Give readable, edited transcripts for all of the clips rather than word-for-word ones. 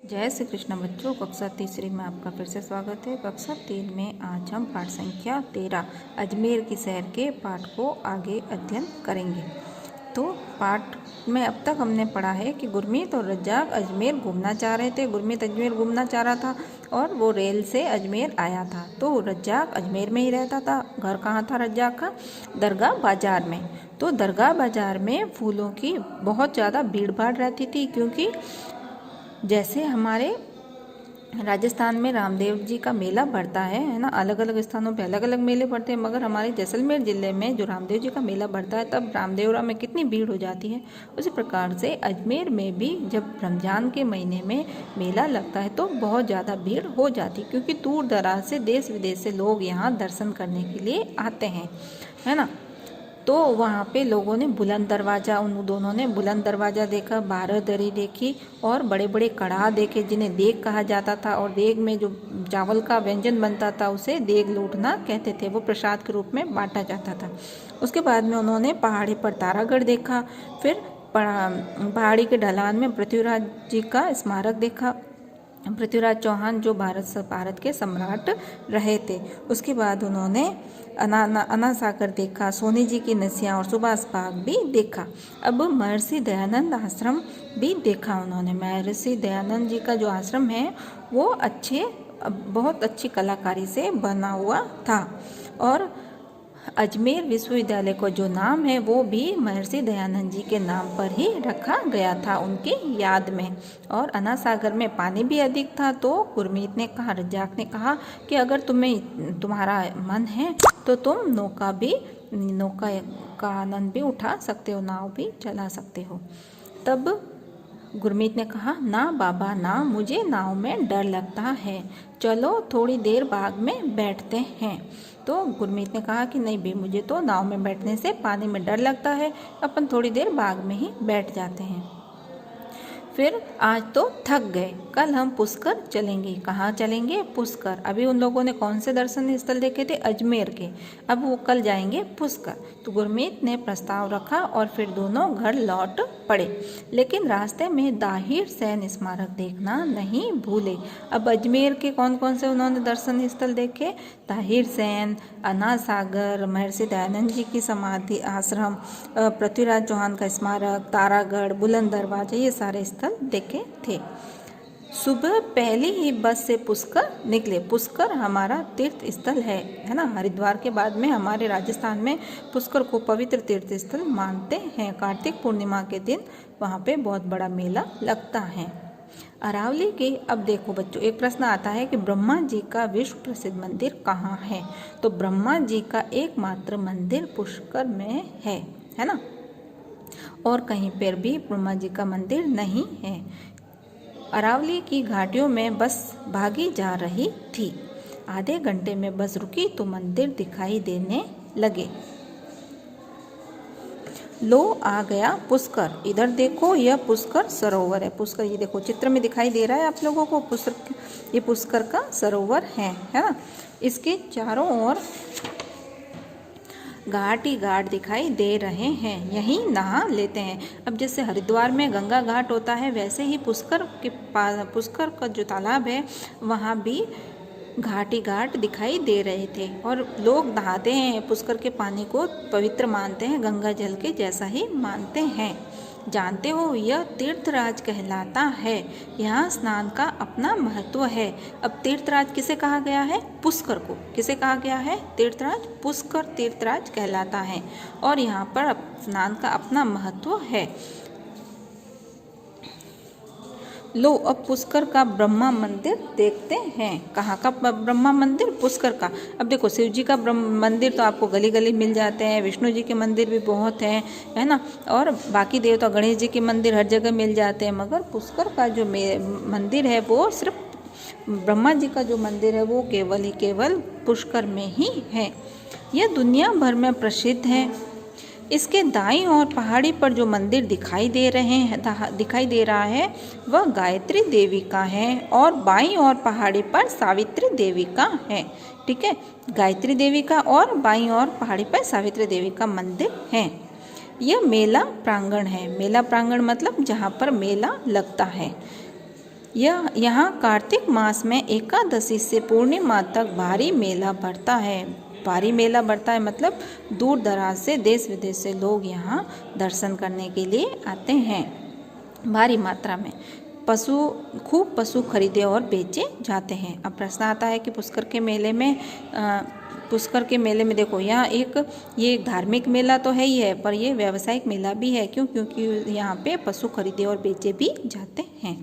जय श्री कृष्ण बच्चों, कक्षा तीसरी में आपका फिर से स्वागत है। कक्षा 3 में आज हम पाठ संख्या 13 अजमेर की सैर के पाठ को आगे अध्ययन करेंगे। तो पाठ में अब तक हमने पढ़ा है कि गुरमीत और रज्जाक अजमेर घूमना चाह रहे थे। गुरमीत अजमेर घूमना चाह रहा था और वो रेल से अजमेर आया था। तो रज्जाक अजमेर में ही रहता था। घर कहाँ था रज्जाक का? दरगाह बाज़ार में। तो दरगाह बाज़ार में फूलों की बहुत ज़्यादा भीड़ भाड़ रहती थी, क्योंकि जैसे हमारे राजस्थान में रामदेव जी का मेला बढ़ता है ना, अलग अलग स्थानों पे अलग अलग मेले पड़ते हैं, मगर हमारे जैसलमेर ज़िले में जो रामदेव जी का मेला बढ़ता है तब रामदेवरा में कितनी भीड़ हो जाती है। उसी प्रकार से अजमेर में भी जब रमज़ान के महीने में मेला लगता है तो बहुत ज़्यादा भीड़ हो जाती है, क्योंकि दूर दराज से देश विदेश से लोग यहाँ दर्शन करने के लिए आते हैं, है ना। तो वहाँ पे लोगों ने बुलंद दरवाज़ा, उन दोनों ने बुलंद दरवाज़ा देखा, बारहदरी देखी और बड़े बड़े कड़ाह देखे जिन्हें देग कहा जाता था। और देग में जो चावल का व्यंजन बनता था उसे देग लूटना कहते थे, वो प्रसाद के रूप में बांटा जाता था। उसके बाद में उन्होंने पहाड़ी पर तारागढ़ देखा, फिर पहाड़ी के ढलान में पृथ्वीराज जी का स्मारक देखा, पृथ्वीराज चौहान जो भारत के सम्राट रहे थे। उसके बाद उन्होंने अन्ना सागर देखा, सोनी जी की नसियाँ और सुभाष बाग भी देखा। अब महर्षि दयानंद आश्रम भी देखा उन्होंने। महर्षि दयानंद जी का जो आश्रम है वो बहुत अच्छी कलाकारी से बना हुआ था। और अजमेर विश्वविद्यालय को जो नाम है वो भी महर्षि दयानंद जी के नाम पर ही रखा गया था, उनके याद में। और अन्ना सागर में पानी भी अधिक था। तो गुरमीत ने कहा, रज्जाक ने कहा कि अगर तुम्हारा मन है तो तुम नौका का आनंद भी उठा सकते हो, नाव भी चला सकते हो। तब गुरमीत ने कहा, ना बाबा ना, मुझे नाव में डर लगता है, चलो थोड़ी देर बाग में बैठते हैं। तो गुरमीत ने कहा कि नहीं भाई, मुझे तो नाव में बैठने से पानी में डर लगता है, अपन थोड़ी देर बाग में ही बैठ जाते हैं। फिर आज तो थक गए, कल हम पुष्कर चलेंगे। कहाँ चलेंगे? पुष्कर। अभी उन लोगों ने कौन से दर्शनीय स्थल देखे थे? अजमेर के। अब वो कल जाएंगे पुष्कर। तो गुरमीत ने प्रस्ताव रखा और फिर दोनों घर लौट पड़े, लेकिन रास्ते में दाहिर सैन स्मारक देखना नहीं भूले। अब अजमेर के कौन कौन से उन्होंने दर्शनीय स्थल देखे? दाहिर सैन, अन्ना सागर, महर्षि दयानंद जी की समाधि आश्रम, पृथ्वीराज चौहान का स्मारक, तारागढ़, बुलंद दरवाजा, ये सारे स्थल देखे थे। सुबह पहली ही बस से पुष्कर निकले। पुष्कर हमारा तीर्थ स्थल है ना। हरिद्वार के बाद में हमारे राजस्थान में पुष्कर को पवित्र तीर्थ स्थल मानते हैं। कार्तिक पूर्णिमा के दिन वहाँ पे बहुत बड़ा मेला लगता है। अरावली के, अब देखो बच्चों, एक प्रश्न आता है कि ब्रह्मा जी का विश्व प्रसिद्ध मंदिर कहाँ है? तो ब्रह्मा जी का एकमात्र मंदिर पुष्कर में है ना, और कहीं पर भी ब्रह्मा जी का मंदिर नहीं है। अरावली की घाटियों में बस भागी जा रही थी। आधे घंटे में बस रुकी तो मंदिर दिखाई देने लगे। लो आ गया पुष्कर। इधर देखो, यह पुष्कर सरोवर है। पुष्कर, ये देखो चित्र में दिखाई दे रहा है आप लोगों को, ये पुष्कर का सरोवर है ना। इसके चारों ओर घाट ही घाट दिखाई दे रहे हैं, यहीं नहा लेते हैं। अब जैसे हरिद्वार में गंगा घाट होता है, वैसे ही पुष्कर का जो तालाब है वहाँ भी घाट ही घाट दिखाई दे रहे थे। और लोग नहाते हैं, पुष्कर के पानी को पवित्र मानते हैं, गंगा जल के जैसा ही मानते हैं। जानते हो, यह तीर्थराज कहलाता है। यहाँ स्नान का अपना महत्व है। अब तीर्थराज किसे कहा गया है? पुष्कर को। किसे कहा गया है? तीर्थराज। पुष्कर तीर्थराज कहलाता है और यहाँ पर स्नान का अपना महत्व है। लो अब पुष्कर का ब्रह्मा मंदिर देखते हैं। कहाँ का ब्रह्मा मंदिर? पुष्कर का। अब देखो, शिव जी का मंदिर तो आपको गली गली मिल जाते हैं, विष्णु जी के मंदिर भी बहुत हैं, है ना, और बाकी देवता गणेश जी के मंदिर हर जगह मिल जाते हैं, मगर पुष्कर का जो मंदिर है वो सिर्फ ब्रह्मा जी का जो मंदिर है वो केवल पुष्कर में ही है। यह दुनिया भर में प्रसिद्ध है। इसके दाईं ओर पहाड़ी पर जो मंदिर दिखाई दे रहा है वह गायत्री देवी का है, और बाईं ओर पहाड़ी पर सावित्री देवी का है। ठीक है, गायत्री देवी का और बाईं ओर पहाड़ी पर सावित्री देवी का मंदिर है। यह मेला प्रांगण है। मेला प्रांगण मतलब जहाँ पर मेला लगता है। यह यहाँ कार्तिक मास में एकादशी से पूर्णिमा तक भारी मेला बढ़ता है। भारी मेला बढ़ता है मतलब दूर दराज से देश विदेश से लोग यहाँ दर्शन करने के लिए आते हैं। भारी मात्रा में खूब पशु खरीदे और बेचे जाते हैं। अब प्रश्न आता है कि पुष्कर के मेले में देखो यहाँ ये एक धार्मिक मेला तो है ही है, पर ये व्यावसायिक मेला भी है। क्यों? क्योंकि यहाँ पे पशु खरीदे और बेचे भी जाते हैं।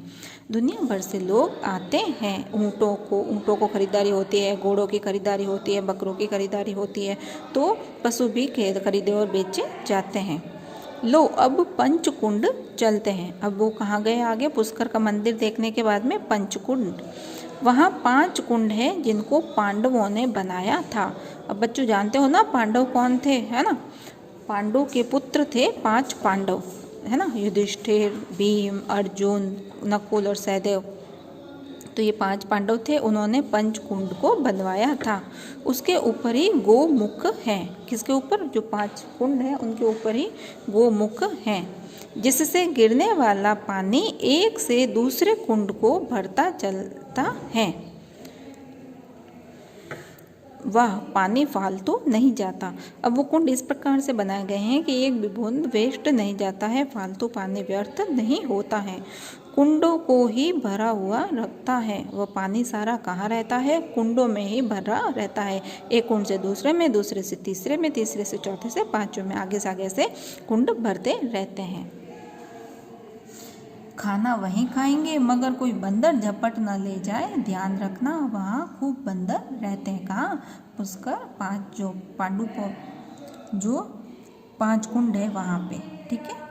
दुनिया भर से लोग आते हैं। ऊँटों को खरीदारी होती है, घोड़ों की खरीदारी होती है, बकरों की खरीदारी होती है, तो पशु भी खरीदे और बेचे जाते हैं। लो अब पंचकुंड चलते हैं। अब वो कहाँ गए? आगे पुष्कर का मंदिर देखने के बाद में पंचकुंड, वहाँ 5 कुंड हैं जिनको पांडवों ने बनाया था। अब बच्चों जानते हो ना पांडव कौन थे, है ना? पांडव के पुत्र थे 5 पांडव, है ना? युधिष्ठिर, भीम, अर्जुन, नकुल और सहदेव। तो ये 5 पांडव थे, उन्होंने पंचकुंड को बनवाया था। उसके ऊपर ही गोमुख हैं। किसके ऊपर? जो 5 कुंड हैं उनके ऊपर ही गोमुख हैं, जिससे गिरने वाला पानी एक से दूसरे कुंड को भरता चलता है। वह पानी फालतू नहीं जाता। अब वो कुंड इस प्रकार से बनाए गए हैं कि एक भी बूंद वेस्ट नहीं जाता है, फालतू पानी व्यर्थ नहीं होता है। कुंडों को ही भरा हुआ रखता है। वह पानी सारा कहाँ रहता है? कुंडों में ही भरा रहता है। एक कुंड से दूसरे में, दूसरे से तीसरे में, तीसरे से चौथे से पांचवें में, आगे से कुंड भरते रहते हैं। खाना वहीं खाएंगे मगर कोई बंदर झपट न ले जाए, ध्यान रखना। वहाँ खूब बंदर रहते हैं। कहाँ? पुष्कर 5 जो 5 कुंड है वहाँ पे, ठीक है।